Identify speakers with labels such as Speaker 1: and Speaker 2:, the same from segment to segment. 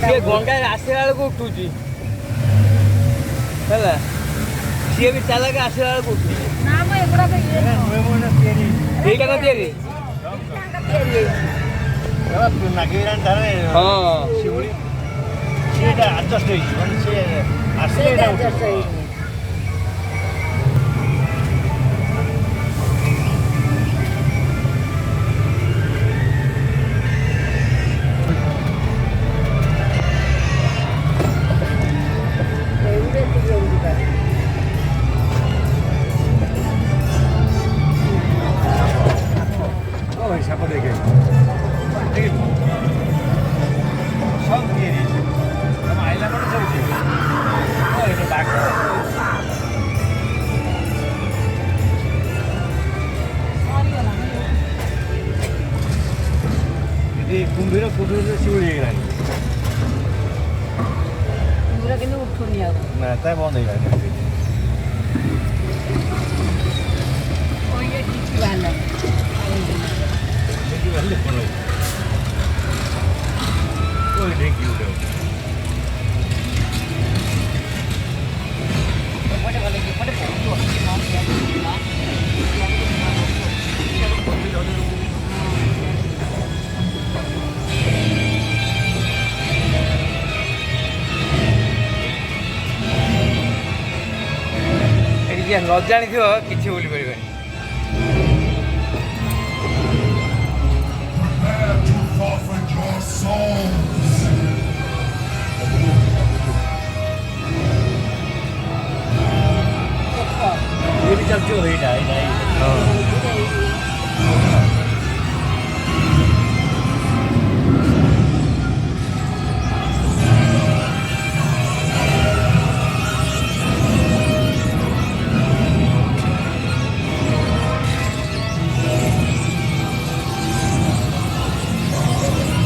Speaker 1: ସିଏ ଗଙ୍ଗାରେ ଆସିଲା ବେଳକୁ ଉଠୁଛି ହେଲା, ସିଏ ବି ଚାଲାକ ଆସିଲା ବେଳକୁ ଉଠୁଛି। ଏଇଟା ନା ତିଆରି ହଁ
Speaker 2: ଶିଉଳି ସିଏଟା ଆଡଜଷ୍ଟ ହେଇଛି, ମାନେ ସିଏ ଆସିଲେ ଏଇଟା ସାପ ଦେଖେ ସବୁ ତିଆରି ହେଇଛି, ତମେ ଆଇଲା ପରେ ସବୁ ତିଆରି ଏଇଟା ବାଘ ଏଠି କୁମ୍ଭୀର ଶିଉଳି ହେଇଗଲାଣି,
Speaker 3: କିନ୍ତୁ ଉଠୁନି ଆଉ
Speaker 2: ନା ତା ବନ୍ଦ ହେଇଗଲାଣି।
Speaker 1: ଯିଏ ନ ଜାଣିଥିବ କିଛି ଭୁଲି ପାରିବନି।
Speaker 2: ଚାଲିଛି ଏଇଟା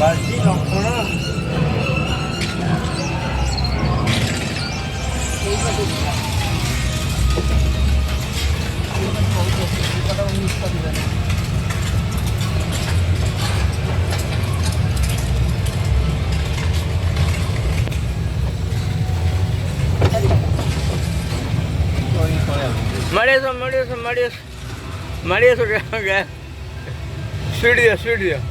Speaker 2: ବାଲ୍ଟି ଲଣ୍ଠନ
Speaker 1: María, María, María, María, María, María, María,